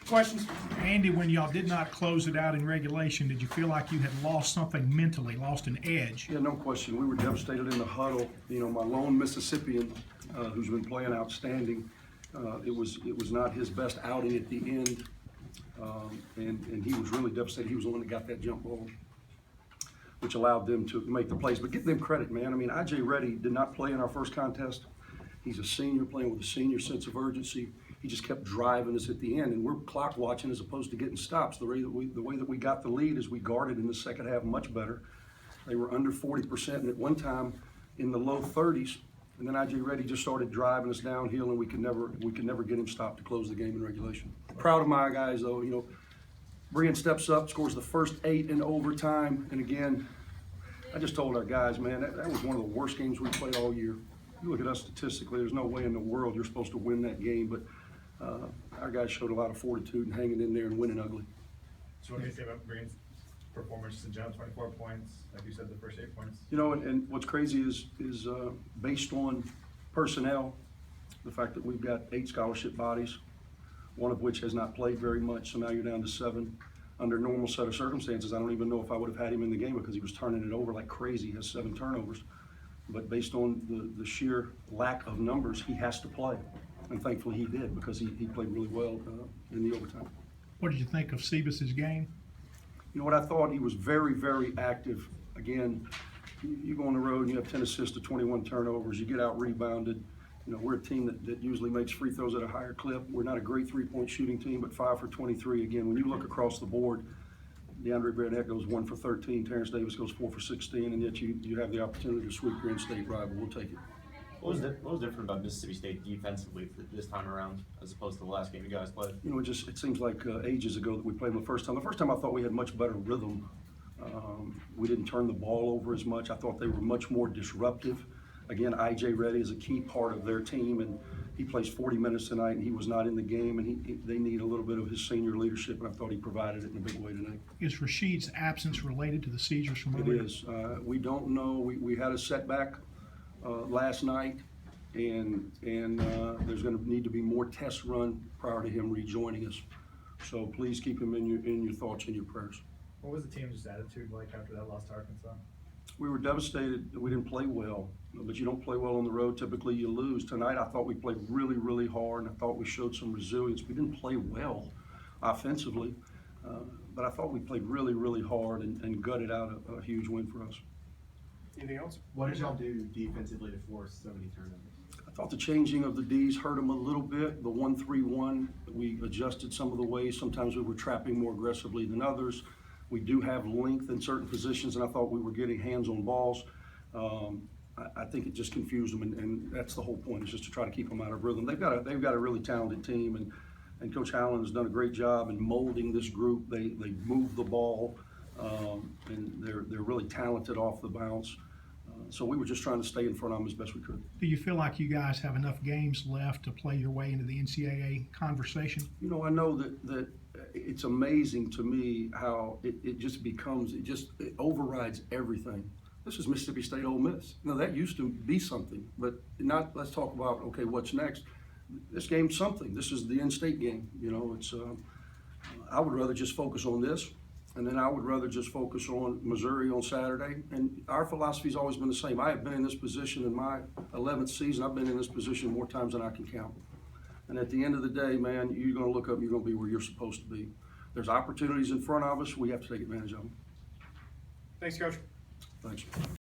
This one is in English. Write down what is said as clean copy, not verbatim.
Questions? Andy, when y'all did not close it out in regulation, did you feel like you had lost something mentally, lost an edge? Yeah, no question. We were devastated in the huddle. You know, my lone Mississippian, who's been playing outstanding, it was not his best outing at the end, and he was really devastated. He was the one that got that jump ball, which allowed them to make the plays. But give them credit, man. I mean, I.J. Reddy did not play in our first contest. He's a senior playing with a senior sense of urgency. He just kept driving us at the end, and we're clock watching as opposed to getting stops. The way that we got the lead is we guarded in the second half much better. They were under 40%, and at one time in the low 30s. And then I.J. Reddy just started driving us downhill, and we could never get him stopped to close the game in regulation. Proud of my guys, though. You know, Brian steps up, scores the first 8 in overtime, and again, I just told our guys, man, that was one of the worst games we played all year. You look at us statistically, there's no way in the world you're supposed to win that game, but our guys showed a lot of fortitude and hanging in there and winning ugly. So what do you say about Brian's performance? The job, 24 points, like you said, the first 8 points. You know, and what's crazy is based on personnel, the fact that we've got 8 scholarship bodies, one of which has not played very much, so now you're down to 7. Under normal set of circumstances, I don't even know if I would have had him in the game because he was turning it over like crazy. He has 7 turnovers. But based on the sheer lack of numbers, he has to play. And thankfully he did because he played really well in the overtime. What did you think of Sebas's game? You know what I thought? He was very, very active. Again, you go on the road and you have 10 assists to 21 turnovers. You get out rebounded. You know, we're a team that usually makes free throws at a higher clip. We're not a great three-point shooting team, but 5 for 23. Again, when you look across the board, DeAndre Bradheck goes 1 for 13, Terrence Davis goes 4 for 16, and yet you have the opportunity to sweep your in-state rival. We'll take it. What was different about Mississippi State defensively this time around as opposed to the last game you guys played? You know, it seems like ages ago that we played them the first time. The first time I thought we had much better rhythm. We didn't turn the ball over as much. I thought they were much more disruptive. Again, I.J. Reddy is a key part of their team, and he plays 40 minutes tonight, and he was not in the game, and they need a little bit of his senior leadership, and I thought he provided it in a big way tonight. Is Rashid's absence related to the seizures from It earlier? is. We don't know. We had a setback last night, and there's going to need to be more tests run prior to him rejoining us. So please keep him in your thoughts and your prayers. What was the team's attitude like after that loss to Arkansas? We were devastated that we didn't play well, but you don't play well on the road, typically you lose. Tonight I thought we played really, really hard, and I thought we showed some resilience. We didn't play well offensively, but I thought we played really, really hard and gutted out a huge win for us. Anything else? What did y'all do defensively to force so many turnovers? I thought the changing of the Ds hurt them a little bit. The 1-3-1, we adjusted some of the ways. Sometimes we were trapping more aggressively than others. We do have length in certain positions, and I thought we were getting hands on balls. I think it just confused them, and that's the whole point, is just to try to keep them out of rhythm. They've got a really talented team, and Coach Allen has done a great job in molding this group. They move the ball, and they're really talented off the bounce. So we were just trying to stay in front of them as best we could. Do you feel like you guys have enough games left to play your way into the NCAA conversation? You know, I know that it's amazing to me how it just becomes, it overrides everything. This is Mississippi State Ole Miss. You know, that used to be something, but not, let's talk about, okay, what's next? This game's something. This is the in-state game. You know, it's, I would rather just focus on this, and then I would rather just focus on Missouri on Saturday. And our philosophy's always been the same. I have been in this position in my 11th season. I've been in this position more times than I can count. And at the end of the day, man, you're going to look up and you're going to be where you're supposed to be. There's opportunities in front of us. We have to take advantage of them. Thanks, Coach. Thanks.